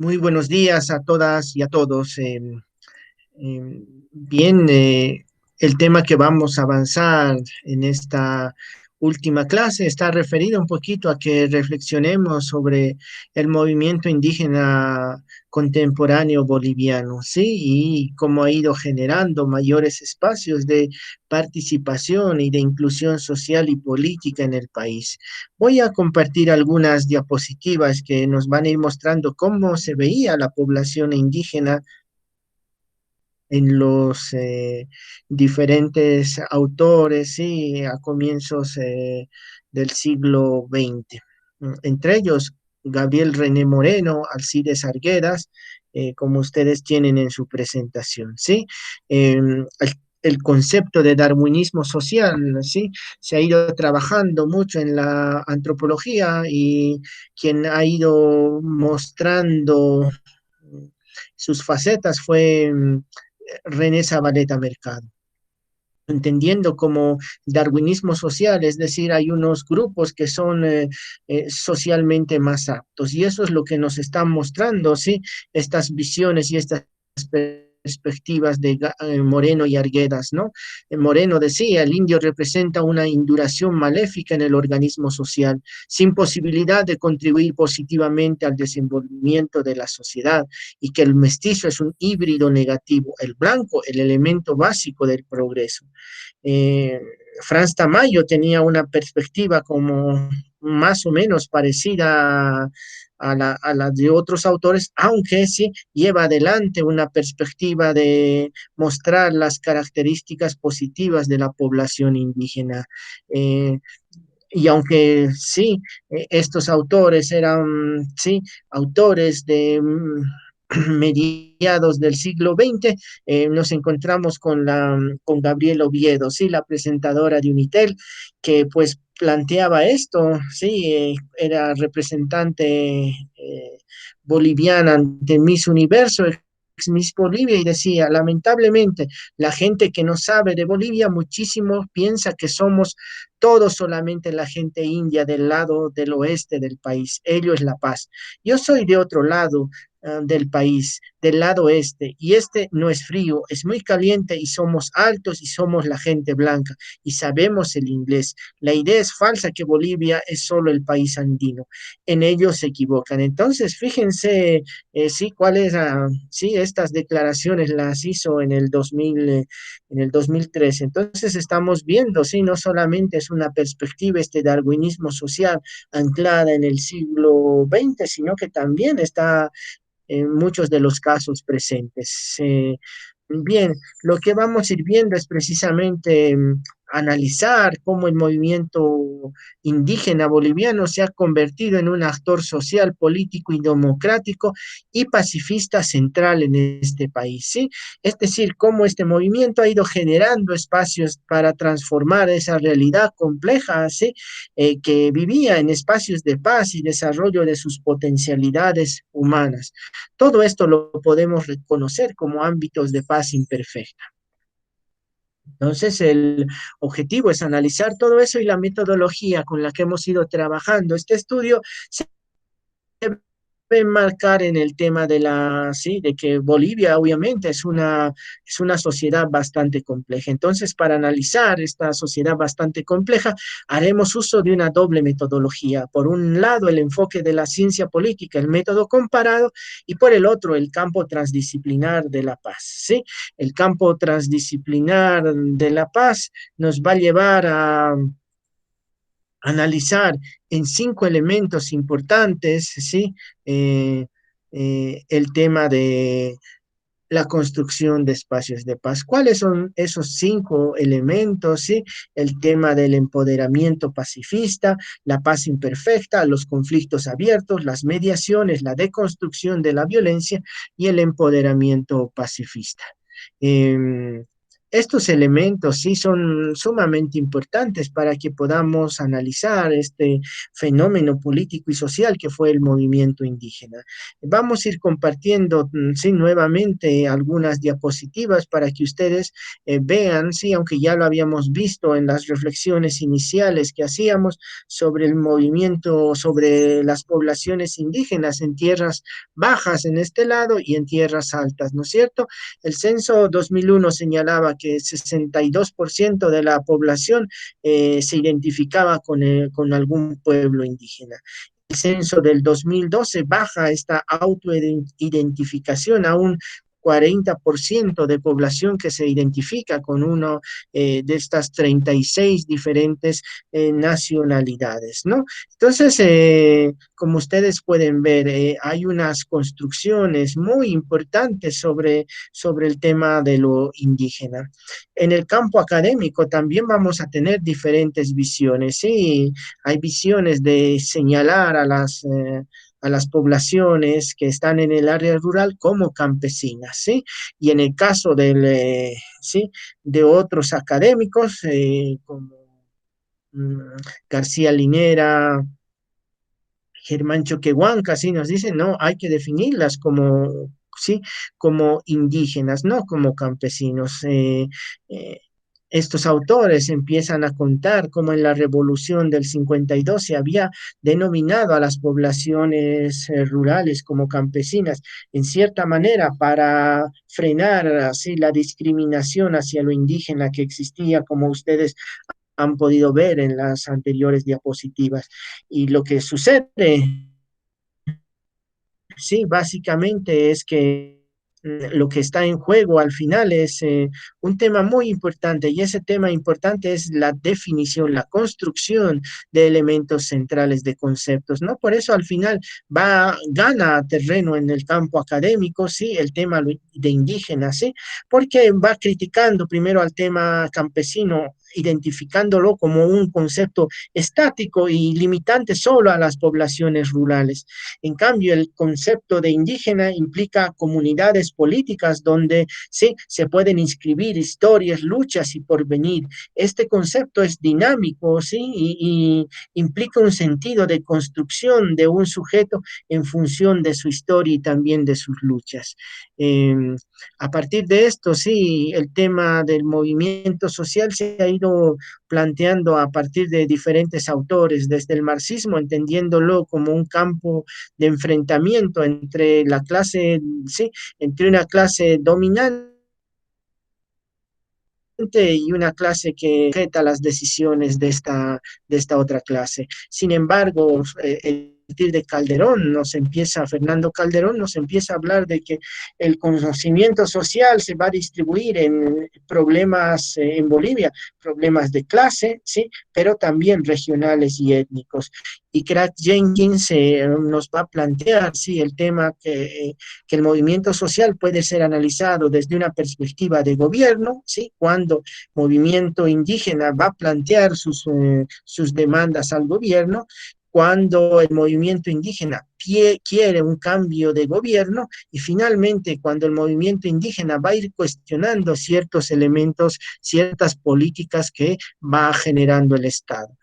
Muy buenos días a todas y a todos. Bien, el tema que vamos a avanzar en esta última clase está referido un poquito a que reflexionemos sobre el movimiento indígena contemporáneo boliviano, ¿sí? Y cómo ha ido generando mayores espacios de participación y de inclusión social y política en el país. Voy a compartir algunas diapositivas que nos van a ir mostrando cómo se veía la población indígena en los diferentes autores, sí, a comienzos del siglo XX. Entre ellos, Gabriel René Moreno, Alcides Arguedas, como ustedes tienen en su presentación, ¿sí? El concepto de darwinismo social, ¿sí? Se ha ido trabajando mucho en la antropología y quien ha ido mostrando sus facetas fue René Zabaleta Mercado, entendiendo como darwinismo social, es decir, hay unos grupos que son socialmente más aptos y eso es lo que nos están mostrando, ¿sí? Estas visiones y estas perspectivas de Moreno y Arguedas, ¿no? Moreno decía, el indio representa una induración maléfica en el organismo social, sin posibilidad de contribuir positivamente al desenvolvimiento de la sociedad, y que el mestizo es un híbrido negativo, el blanco el elemento básico del progreso. Eh, Franz Tamayo tenía una perspectiva como más o menos parecida a la de otros autores, aunque sí lleva adelante una perspectiva de mostrar las características positivas de la población indígena. Eh, y aunque sí, estos autores eran, sí, autores de mediados del siglo XX, nos encontramos con Gabriel Oviedo, sí, la presentadora de Unitel, que pues planteaba esto, sí, era representante boliviana ante Miss Universo, ex Miss Bolivia, y decía, lamentablemente, la gente que no sabe de Bolivia muchísimo piensa que somos todos solamente la gente india del lado del oeste del país. Ello es La Paz. Yo soy de otro lado del país, del lado este, y este no es frío, es muy caliente y somos altos y somos la gente blanca y sabemos el inglés. La idea es falsa que Bolivia es solo el país andino. En ello se equivocan. Entonces, fíjense, sí, cuáles, sí, estas declaraciones las hizo en el 2013. Entonces estamos viendo, sí, no solamente es una perspectiva este darwinismo social anclada en el siglo XX, sino que también está en muchos de los casos presentes. Bien, lo que vamos a ir viendo es precisamente analizar cómo el movimiento indígena boliviano se ha convertido en un actor social, político y democrático y pacifista central en este país, ¿sí? Es decir, cómo este movimiento ha ido generando espacios para transformar esa realidad compleja, ¿sí? Que vivía en espacios de paz y desarrollo de sus potencialidades humanas. Todo esto lo podemos reconocer como ámbitos de paz imperfecta. Entonces, el objetivo es analizar todo eso y la metodología con la que hemos ido trabajando. Este estudio se enmarcar en el tema de sí, de que Bolivia obviamente es una sociedad bastante compleja. Entonces, para analizar esta sociedad bastante compleja, haremos uso de una doble metodología. Por un lado, el enfoque de la ciencia política, el método comparado, y por el otro, el campo transdisciplinar de la paz. ¿Sí? El campo transdisciplinar de la paz nos va a llevar a analizar en cinco elementos importantes, ¿sí? Eh, el tema de la construcción de espacios de paz. ¿Cuáles son esos cinco elementos? ¿Sí? El tema del empoderamiento pacifista, la paz imperfecta, los conflictos abiertos, las mediaciones, la deconstrucción de la violencia y el empoderamiento pacifista. Eh, estos elementos sí son sumamente importantes para que podamos analizar este fenómeno político y social que fue el movimiento indígena. Vamos a ir compartiendo, sí, nuevamente algunas diapositivas para que ustedes vean, sí, aunque ya lo habíamos visto en las reflexiones iniciales que hacíamos sobre el movimiento, sobre las poblaciones indígenas en tierras bajas en este lado y en tierras altas, ¿no es cierto? El censo 2001 señalaba que 62% de la población se identificaba con algún pueblo indígena. El censo del 2012 baja esta autoidentificación a un 40% de población que se identifica con uno de estas 36 diferentes nacionalidades, ¿no? Entonces, como ustedes pueden ver, hay unas construcciones muy importantes sobre el tema de lo indígena. En el campo académico también vamos a tener diferentes visiones, ¿sí? Hay visiones de señalar a las poblaciones que están en el área rural como campesinas, ¿sí? Y en el caso ¿sí? De otros académicos, como mm, García Linera, Germán Choquehuanca, sí nos dicen, no, hay que definirlas como, sí, como indígenas, no como campesinos. Eh, Estos autores empiezan a contar cómo en la revolución del 52 se había denominado a las poblaciones rurales como campesinas, en cierta manera para frenar así la discriminación hacia lo indígena que existía, como ustedes han podido ver en las anteriores diapositivas. Y lo que sucede, sí, básicamente es que lo que está en juego al final es un tema muy importante y ese tema importante es la definición, la construcción de elementos centrales de conceptos, ¿no? Por eso al final gana terreno en el campo académico, sí, el tema de indígena, sí, porque va criticando primero al tema campesino, identificándolo como un concepto estático y limitante solo a las poblaciones rurales. En cambio, el concepto de indígena implica comunidades políticas donde sí se pueden inscribir historias, luchas y porvenir. Este concepto es dinámico, sí, y implica un sentido de construcción de un sujeto en función de su historia y también de sus luchas. Eh, a partir de esto, sí, el tema del movimiento social se ha ido planteando a partir de diferentes autores, desde el marxismo, entendiéndolo como un campo de enfrentamiento entre la clase, sí, entre una clase dominante y una clase que sujeta las decisiones de esta otra clase. Sin embargo, a partir de Fernando Calderón nos empieza a hablar de que el conocimiento social se va a distribuir en problemas en Bolivia, problemas de clase, ¿sí? Pero también regionales y étnicos. Y Craig Jenkins nos va a plantear, sí, el tema que el movimiento social puede ser analizado desde una perspectiva de gobierno, ¿sí? Cuando movimiento indígena va a plantear sus demandas al gobierno, cuando el movimiento indígena quiere un cambio de gobierno y finalmente cuando el movimiento indígena va a ir cuestionando ciertos elementos, ciertas políticas que va generando el Estado.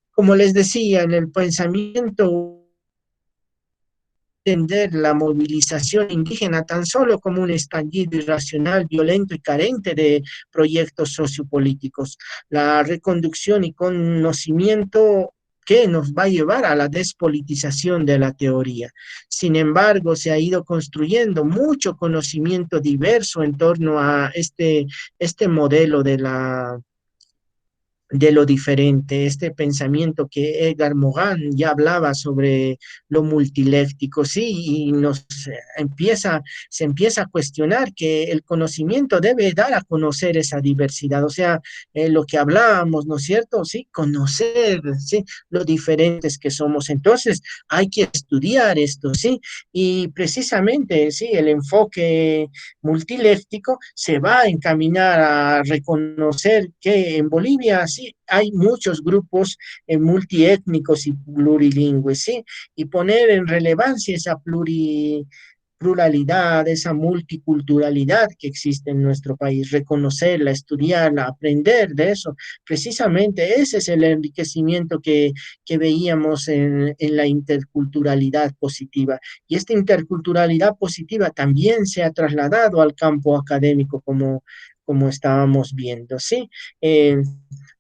Como les decía, en el pensamiento entender la movilización indígena tan solo como un estallido irracional, violento y carente de proyectos sociopolíticos. La reconducción y conocimiento que nos va a llevar a la despolitización de la teoría. Sin embargo, se ha ido construyendo mucho conocimiento diverso en torno a este modelo de lo diferente, este pensamiento que Edgar Morin ya hablaba sobre lo multiléctico, sí, y se empieza a cuestionar que el conocimiento debe dar a conocer esa diversidad, o sea, lo que hablábamos, ¿no es cierto? Sí, conocer, sí, lo diferentes que somos. Entonces, hay que estudiar esto, sí, y precisamente, sí, el enfoque multiléctico se va a encaminar a reconocer que en Bolivia sí hay muchos grupos multiétnicos y plurilingües, ¿sí? Y poner en relevancia esa pluralidad, esa multiculturalidad que existe en nuestro país, reconocerla, estudiarla, aprender de eso. Precisamente ese es el enriquecimiento que veíamos en la interculturalidad positiva. Y esta interculturalidad positiva también se ha trasladado al campo académico, como estábamos viendo, ¿sí?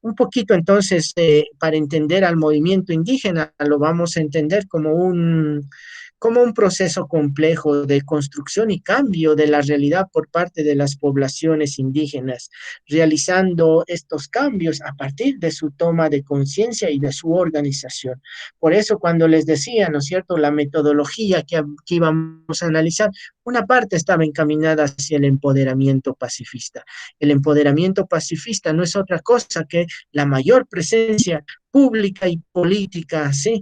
Un poquito entonces, para entender al movimiento indígena, lo vamos a entender como un proceso complejo de construcción y cambio de la realidad por parte de las poblaciones indígenas, realizando estos cambios a partir de su toma de conciencia y de su organización. Por eso cuando les decía, ¿no es cierto?, la metodología que íbamos a analizar, una parte estaba encaminada hacia el empoderamiento pacifista. El empoderamiento pacifista no es otra cosa que la mayor presencia pública y política, ¿sí?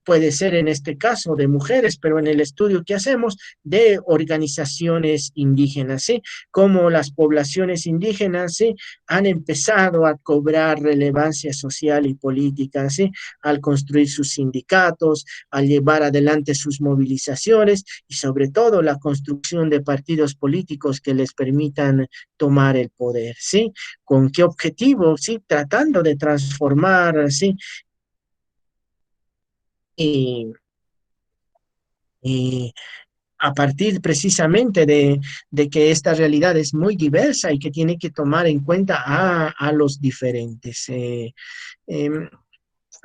Puede ser en este caso de mujeres, pero en el estudio que hacemos de organizaciones indígenas, ¿sí? Cómo las poblaciones indígenas, ¿sí? Han empezado a cobrar relevancia social y política, ¿sí? Al construir sus sindicatos, al llevar adelante sus movilizaciones y sobre todo la construcción de partidos políticos que les permitan tomar el poder, ¿sí? ¿Con qué objetivo? Sí, tratando de transformar, ¿sí? Y, y a partir precisamente de que esta realidad es muy diversa y que tiene que tomar en cuenta a los diferentes. Eh,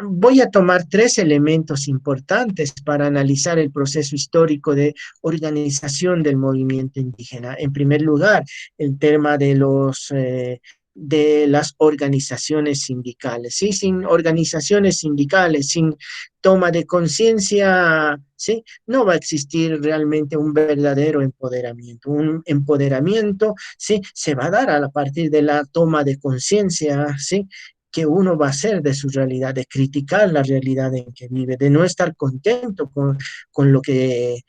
Voy a tomar tres elementos importantes para analizar el proceso histórico de organización del movimiento indígena. En primer lugar, el tema de las organizaciones sindicales. ¿Sí? Sin organizaciones sindicales, sin toma de conciencia, ¿sí? No va a existir realmente un verdadero empoderamiento. Un empoderamiento, ¿sí? Se va a dar a partir de la toma de conciencia, ¿sí? Que uno va a hacer de su realidad, de criticar la realidad en que vive, de no estar contento con lo que,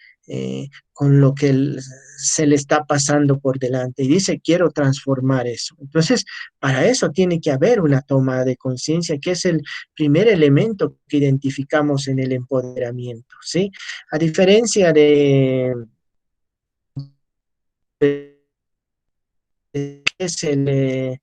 se le está pasando por delante. Y dice, quiero transformar eso. Entonces, para eso tiene que haber una toma de conciencia, que es el primer elemento que identificamos en el empoderamiento, ¿sí? A diferencia es el,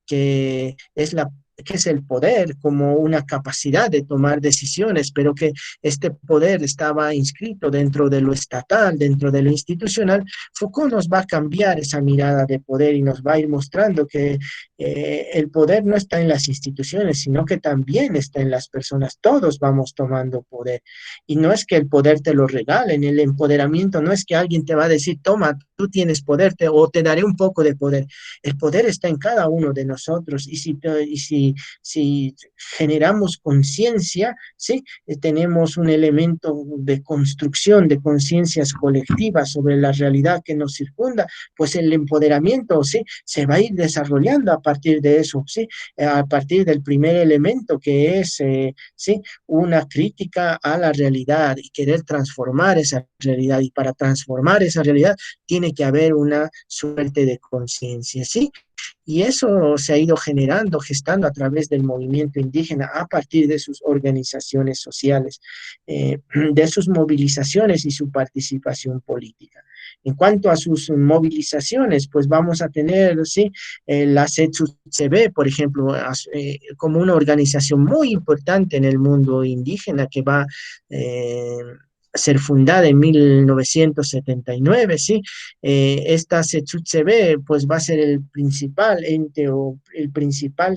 que es la que es el poder como una capacidad de tomar decisiones, pero que este poder estaba inscrito dentro de lo estatal, dentro de lo institucional. Foucault nos va a cambiar esa mirada de poder y nos va a ir mostrando que el poder no está en las instituciones, sino que también está en las personas. Todos vamos tomando poder. Y no es que el poder te lo regalen, el empoderamiento no es que alguien te va a decir, toma, tú tienes poder o te daré un poco de poder. El poder está en cada uno de nosotros si generamos conciencia, ¿sí? Tenemos un elemento de construcción de conciencias colectivas sobre la realidad que nos circunda, pues el empoderamiento, ¿sí? Se va a ir desarrollando a partir de eso, ¿sí? A partir del primer elemento que es, ¿sí? Una crítica a la realidad y querer transformar esa realidad. Y para transformar esa realidad tiene que haber una suerte de conciencia, ¿sí? Y eso se ha ido generando, gestando a través del movimiento indígena a partir de sus organizaciones sociales, de sus movilizaciones y su participación política. En cuanto a sus movilizaciones, pues vamos a tener, ¿sí? La CETUCB, por ejemplo, como una organización muy importante en el mundo indígena que va ser fundada en 1979, ¿sí? Esta CETUCB pues va a ser el principal ente o el principal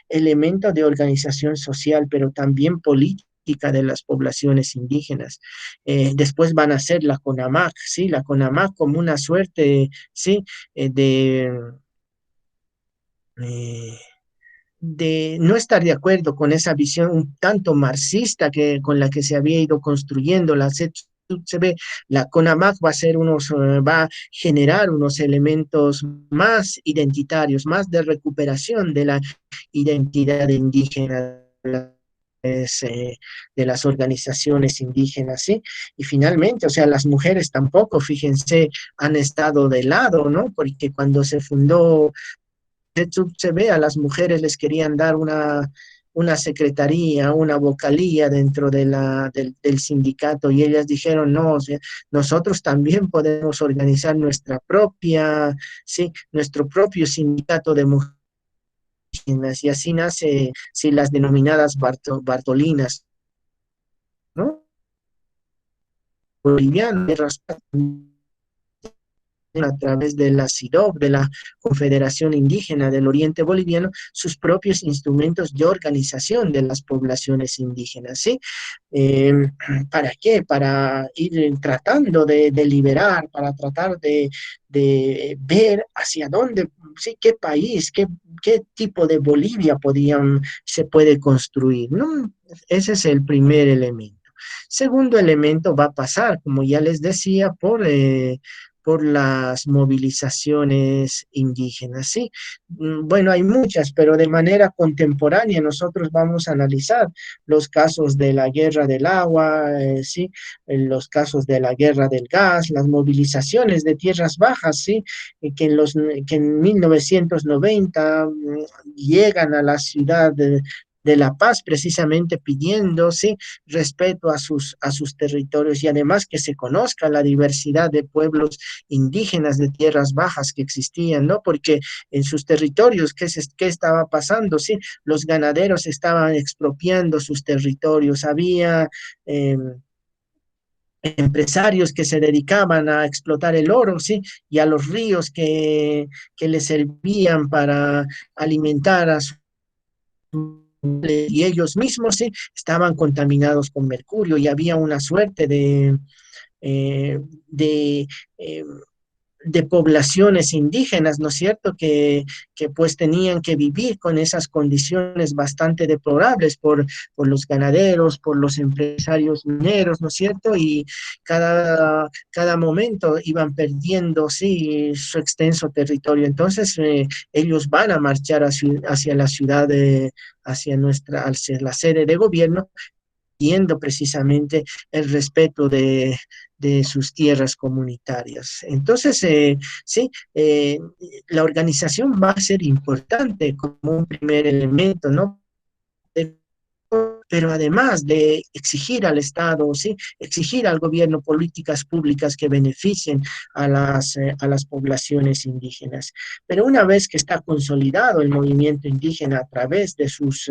elemento de organización social, pero también política de las poblaciones indígenas. Después van a ser la CONAMAC, ¿sí? La CONAMAC como una suerte, ¿sí? De... Eh, de no estar de acuerdo con esa visión un tanto marxista con la que se había ido construyendo la CETUCB, la CONAMAC va a ser va a generar unos elementos más identitarios, más de recuperación de la identidad indígena de las organizaciones indígenas, ¿sí? Y finalmente, o sea, las mujeres tampoco, fíjense, han estado de lado, ¿no? Porque cuando se fundó se ve a las mujeres les querían dar una secretaría, una vocalía dentro de del sindicato y ellas dijeron, no, o sea, nosotros también podemos organizar nuestra propia, sí, nuestro propio sindicato de mujeres y así nace, sí, las denominadas Bartolinas, ¿no? Bolivianas, a través de la CIDOB, de la Confederación Indígena del Oriente Boliviano, sus propios instrumentos de organización de las poblaciones indígenas, ¿sí? Eh, ¿Para qué? Para ir tratando de liberar, para tratar de ver hacia dónde, sí, qué país, qué tipo de Bolivia se puede construir, ¿no? Ese es el primer elemento. Segundo elemento va a pasar, como ya les decía, por las movilizaciones indígenas, ¿sí? Bueno, hay muchas, pero de manera contemporánea nosotros vamos a analizar los casos de la guerra del agua, ¿sí? Los casos de la guerra del gas, las movilizaciones de tierras bajas, ¿sí? Que en 1990 llegan a la ciudad de La Paz precisamente pidiendo, ¿sí? Respeto a sus territorios y además que se conozca la diversidad de pueblos indígenas de tierras bajas que existían, ¿no? Porque en sus territorios, ¿qué estaba pasando? Sí, los ganaderos estaban expropiando sus territorios, había eh, empresarios que se dedicaban a explotar el oro, ¿sí? Y a los ríos que les servían para alimentar a su y ellos mismos sí estaban contaminados con mercurio y había una suerte eh, de eh, de poblaciones indígenas, ¿no es cierto?, que pues tenían que vivir con esas condiciones bastante deplorables por los ganaderos, por los empresarios mineros, ¿no es cierto? Y cada momento iban perdiendo, sí, su extenso territorio. Entonces, ellos van a marchar hacia la ciudad, hacia la sede de gobierno, pidiendo precisamente el respeto de sus tierras comunitarias. Entonces, sí, la organización va a ser importante como un primer elemento, ¿no? Pero además de exigir al Estado, ¿sí? Exigir al gobierno políticas públicas que beneficien a las poblaciones indígenas. Pero una vez que está consolidado el movimiento indígena a través de sus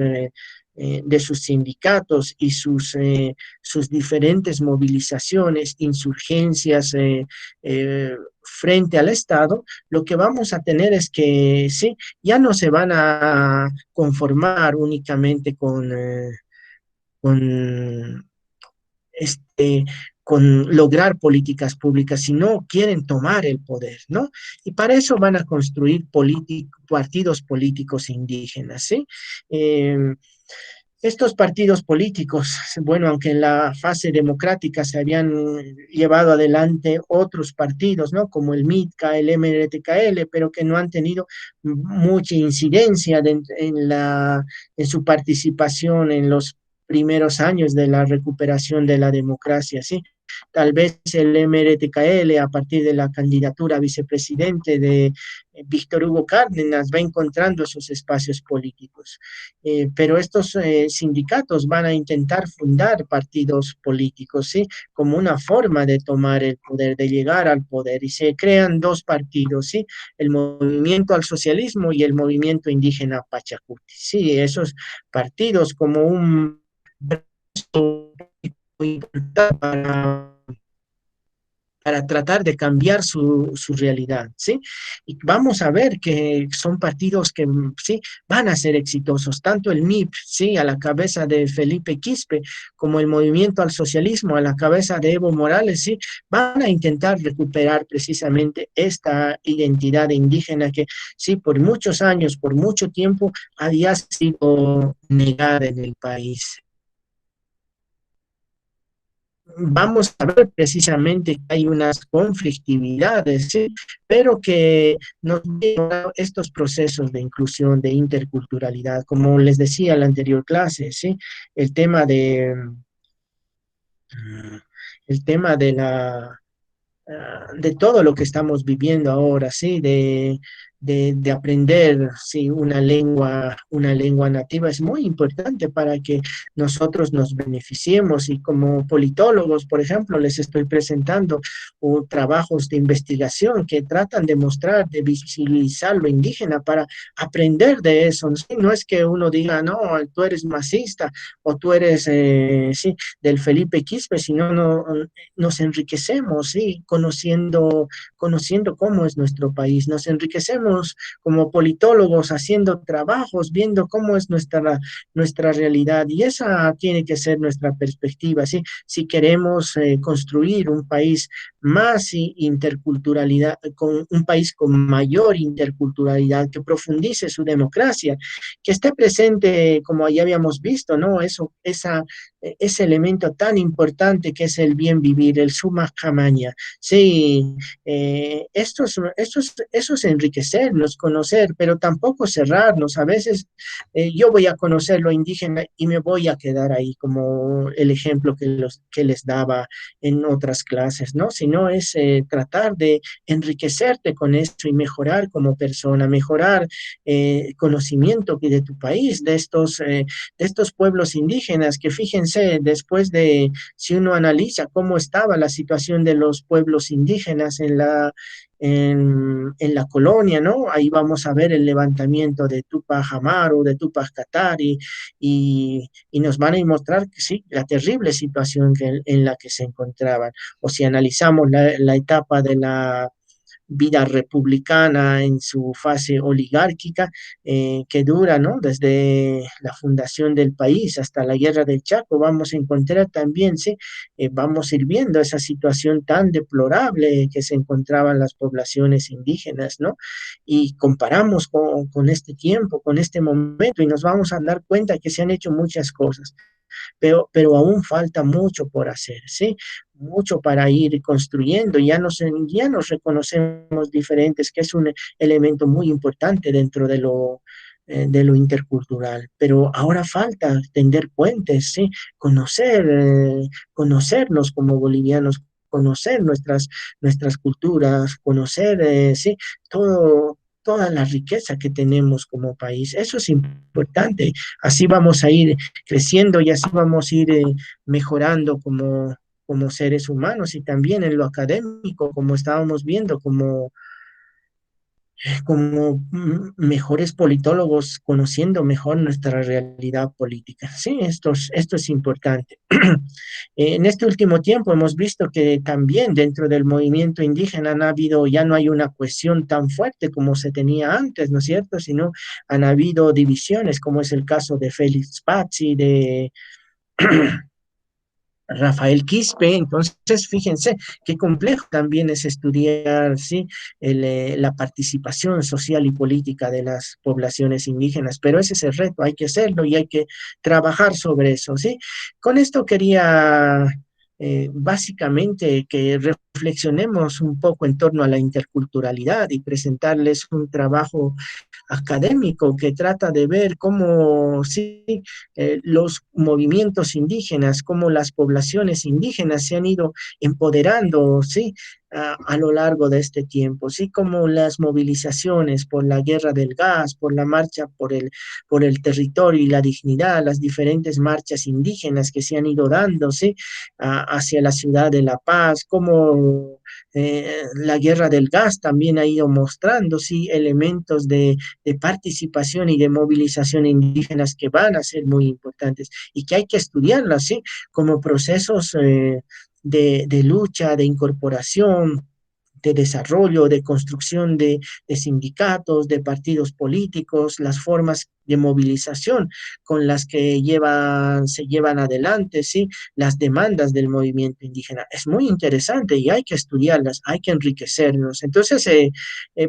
sindicatos y sus diferentes movilizaciones, insurgencias frente al Estado, lo que vamos a tener es que, sí, ya no se van a conformar únicamente con, este, con lograr políticas públicas, sino quieren tomar el poder, ¿no? Y para eso van a construir partidos políticos indígenas, ¿sí? Eh, estos partidos políticos, bueno, aunque en la fase democrática se habían llevado adelante otros partidos, ¿no? Como el MITCA, el MRTKL, pero que no han tenido mucha incidencia en su participación en los primeros años de la recuperación de la democracia, ¿sí? Tal vez el MRTKL, a partir de la candidatura a vicepresidente de Víctor Hugo Cárdenas, va encontrando esos espacios políticos. Pero estos sindicatos van a intentar fundar partidos políticos, ¿sí? Como una forma de tomar el poder, de llegar al poder, y se crean dos partidos, ¿sí? El movimiento al socialismo y el movimiento indígena Pachacuti, ¿sí? Esos partidos como un para tratar de cambiar su realidad, ¿sí? Y vamos a ver que son partidos que, sí, van a ser exitosos, tanto el MIP, sí, a la cabeza de Felipe Quispe, como el Movimiento al Socialismo, a la cabeza de Evo Morales, sí, van a intentar recuperar precisamente esta identidad indígena que, sí, por muchos años, por mucho tiempo, había sido negada en el país. Vamos a ver precisamente que hay unas conflictividades, ¿sí? Pero que nos llevan estos procesos de inclusión, de interculturalidad, como les decía en la anterior clase, ¿sí? El tema mm, el tema de todo lo que estamos viviendo ahora, ¿sí? de aprender, sí, una lengua nativa es muy importante para que nosotros nos beneficiemos. Y como politólogos, por ejemplo, les estoy presentando trabajos de investigación que tratan de mostrar, de visibilizar lo indígena para aprender de eso. ¿Sí? No es que uno diga, no, tú eres masista o tú eres, sí, del Felipe Quispe, sino nos enriquecemos, sí, conociendo cómo es nuestro país. Nos enriquecemos como politólogos haciendo trabajos, viendo cómo es nuestra realidad, y esa tiene que ser nuestra perspectiva, ¿sí? Si queremos construir un país más interculturalidad, con un país con mayor interculturalidad, que profundice su democracia, que esté presente, como ya habíamos visto, ¿no? Ese elemento tan importante que es el bien vivir, el suma camaña. Sí, esto es enriquecernos, conocer, pero tampoco cerrarnos. A veces yo voy a conocer lo indígena y me voy a quedar ahí, como el ejemplo que les daba en otras clases, ¿no? Sino es tratar de enriquecerte con eso y mejorar como persona, mejorar conocimiento de tu país, de estos pueblos indígenas, que fíjense, después de, si uno analiza cómo estaba la situación de los pueblos indígenas en la colonia, ¿no? Ahí vamos a ver el levantamiento de Tupac Amaru, de Tupac Katari, y nos van a mostrar que sí, la terrible situación en la que se encontraban. O si analizamos la etapa de la vida republicana en su fase oligárquica, que dura, ¿no? Desde la fundación del país hasta la guerra del Chaco, vamos a encontrar también, ¿sí? Vamos a ir viendo esa situación tan deplorable que se encontraban las poblaciones indígenas, ¿no? Y comparamos con este tiempo, con este momento, y nos vamos a dar cuenta que se han hecho muchas cosas, pero aún falta mucho por hacer, ¿sí? Mucho para ir construyendo. Ya nos reconocemos diferentes, que es un elemento muy importante dentro de lo intercultural, pero ahora falta tender puentes, ¿sí? Conocernos como bolivianos, conocer nuestras culturas, conocer, sí, toda la riqueza que tenemos como país. Eso es importante. Así vamos a ir creciendo y así vamos a ir mejorando como seres humanos, y también en lo académico, como estábamos viendo, como mejores politólogos, conociendo mejor nuestra realidad política. Sí, esto es importante. En este último tiempo hemos visto que también dentro del movimiento indígena ya no hay una cohesión tan fuerte como se tenía antes, ¿no es cierto? Sino han habido divisiones, como es el caso de Félix Pazzi, de Rafael Quispe. Entonces, fíjense qué complejo también es estudiar, ¿sí? La participación social y política de las poblaciones indígenas, pero ese es el reto, hay que hacerlo y hay que trabajar sobre eso, ¿sí? Con esto quería básicamente que reflexionemos un poco en torno a la interculturalidad y presentarles un trabajo académico que trata de ver cómo sí, los movimientos indígenas, cómo las poblaciones indígenas se han ido empoderando, sí, a lo largo de este tiempo, sí, como las movilizaciones por la guerra del gas, por la marcha por el territorio y la dignidad, las diferentes marchas indígenas que se han ido dando, sí, hacia la ciudad de La Paz, como la guerra del gas también ha ido mostrando, sí, elementos de participación y de movilización indígenas que van a ser muy importantes y que hay que estudiarlas, ¿sí? Como procesos de lucha, de incorporación, de desarrollo, de construcción de sindicatos, de partidos políticos, las formas de movilización con las que se llevan adelante, ¿sí? Las demandas del movimiento indígena. Es muy interesante y hay que estudiarlas, hay que enriquecernos. Entonces,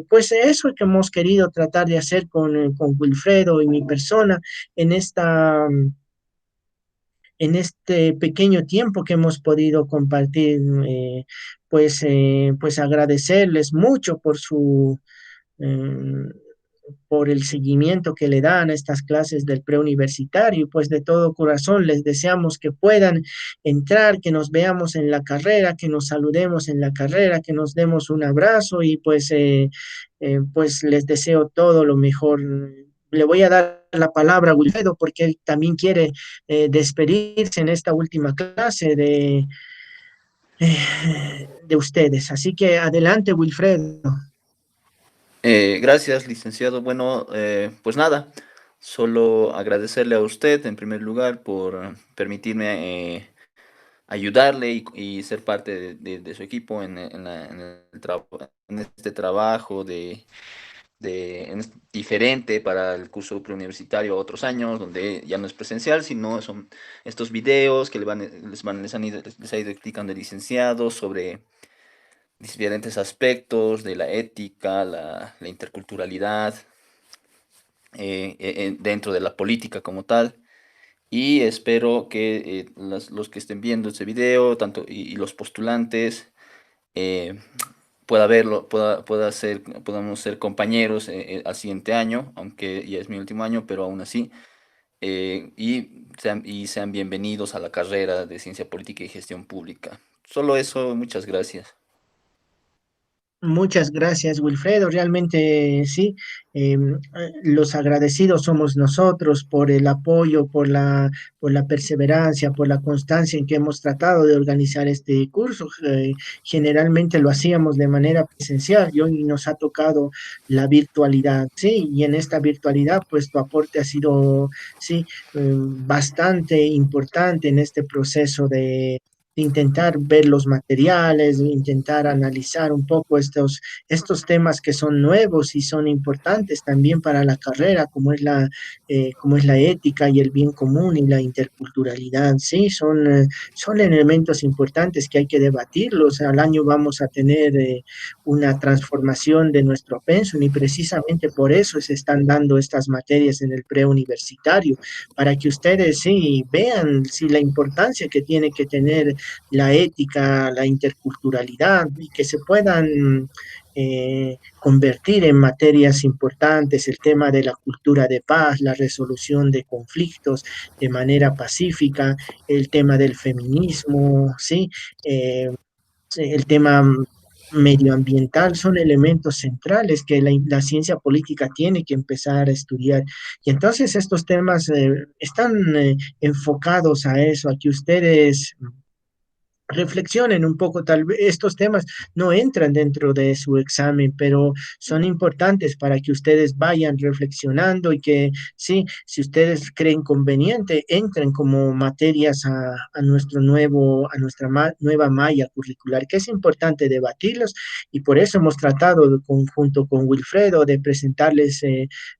pues eso es que hemos querido tratar de hacer con Wilfredo y mi persona en en este pequeño tiempo que hemos podido compartir. Pues agradecerles mucho eh, por el seguimiento que le dan a estas clases del preuniversitario, y pues de todo corazón les deseamos que puedan entrar, que nos veamos en la carrera, que nos saludemos en la carrera, que nos demos un abrazo, y pues pues les deseo todo lo mejor. Le voy a dar la palabra a Wilfredo porque él también quiere despedirse en esta última clase de ustedes. Así que adelante, Wilfredo. Gracias, licenciado. Bueno, pues nada, solo agradecerle a usted en primer lugar por permitirme ayudarle y ser parte de su equipo en este trabajo diferente para el curso preuniversitario a otros años, donde ya no es presencial, sino son estos videos que les ha ido explicando el licenciado sobre diferentes aspectos de la ética, la interculturalidad, dentro de la política como tal. Y espero que los que estén viendo este video, tanto y los postulantes, eh, podamos ser compañeros al siguiente año, aunque ya es mi último año, pero aún así, y sean bienvenidos a la carrera de Ciencia Política y Gestión Pública. Solo eso, muchas gracias. Muchas gracias, Wilfredo. Realmente sí, los agradecidos somos nosotros por el apoyo, por la perseverancia, por la constancia en que hemos tratado de organizar este curso. Generalmente lo hacíamos de manera presencial y hoy nos ha tocado la virtualidad, sí, y en esta virtualidad, pues tu aporte ha sido, sí, bastante importante en este proceso de intentar ver los materiales, de intentar analizar un poco estos temas que son nuevos y son importantes también para la carrera, como es la ética y el bien común y la interculturalidad. Sí, son elementos importantes que hay que debatirlos. Al año vamos a tener una transformación de nuestro pensum y precisamente por eso se están dando estas materias en el preuniversitario, para que ustedes sí vean sí, la importancia que tiene que tener la ética, la interculturalidad y que se puedan convertir en materias importantes el tema de la cultura de paz, la resolución de conflictos de manera pacífica, el tema del feminismo, ¿sí? El tema medioambiental son elementos centrales que la ciencia política tiene que empezar a estudiar. Y entonces estos temas están enfocados a eso, a que ustedes reflexionen un poco, tal vez estos temas no entran dentro de su examen, pero son importantes para que ustedes vayan reflexionando y que sí, si ustedes creen conveniente, entren como materias a nuestro a nuestra nueva malla curricular, que es importante debatirlos y por eso hemos tratado junto con Wilfredo de presentarles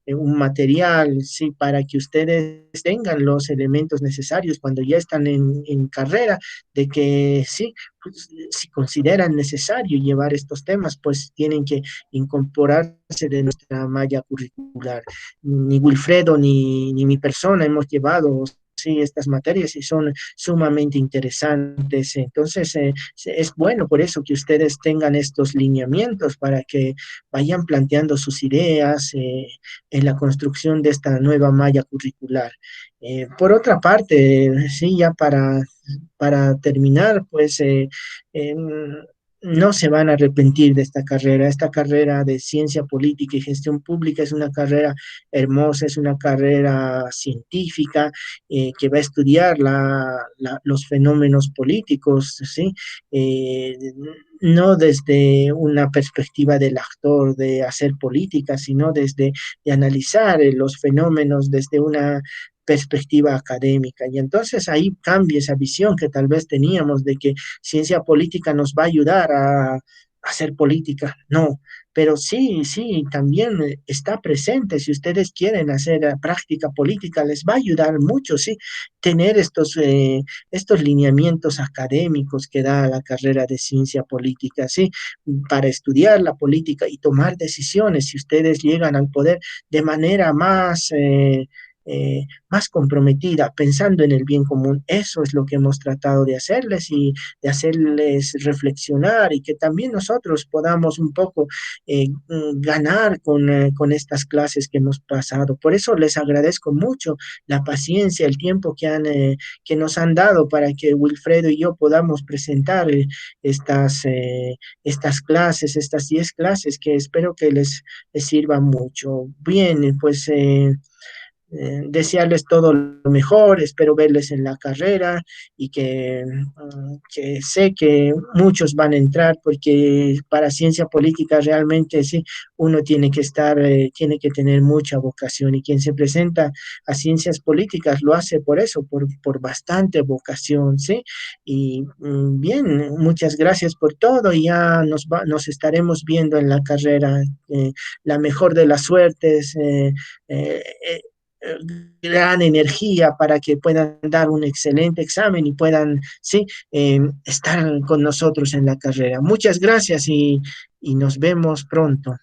un material, sí, para que ustedes tengan los elementos necesarios cuando ya están en carrera de que sí, pues, si consideran necesario llevar estos temas, pues tienen que incorporarse de nuestra malla curricular. Ni Wilfredo ni mi persona hemos llevado sí, estas materias y son sumamente interesantes. Entonces, es bueno por eso que ustedes tengan estos lineamientos para que vayan planteando sus ideas en la construcción de esta nueva malla curricular. Por otra parte, sí, ya para terminar, pues no se van a arrepentir de esta carrera. Esta carrera de ciencia política y gestión pública es una carrera hermosa, es una carrera científica que va a estudiar los fenómenos políticos, ¿sí? Eh, no desde una perspectiva del actor de hacer política, sino desde de analizar los fenómenos desde una perspectiva académica. Y entonces ahí cambia esa visión que tal vez teníamos de que ciencia política nos va a ayudar a hacer política. No, pero sí, sí, también está presente. Si ustedes quieren hacer práctica política, les va a ayudar mucho, sí, tener estos lineamientos académicos que da la carrera de ciencia política, sí, para estudiar la política y tomar decisiones. Si ustedes llegan al poder de manera más más comprometida, pensando en el bien común. Eso es lo que hemos tratado de hacerles y de hacerles reflexionar y que también nosotros podamos un poco ganar con estas clases que hemos pasado. Por eso les agradezco mucho la paciencia, el tiempo que nos han dado para que Wilfredo y yo podamos presentar estas clases, estas 10 clases que espero que les sirvan mucho. Bien, pues desearles todo lo mejor, espero verles en la carrera y que sé que muchos van a entrar porque para ciencia política realmente sí, uno tiene que estar, tiene que tener mucha vocación y quien se presenta a ciencias políticas lo hace por eso, por bastante vocación, ¿sí? Y bien, muchas gracias por todo y ya nos estaremos viendo en la carrera. La mejor de las suertes. Eh, eh, Gran energía para que puedan dar un excelente examen y puedan, sí, estar con nosotros en la carrera. Muchas gracias y nos vemos pronto.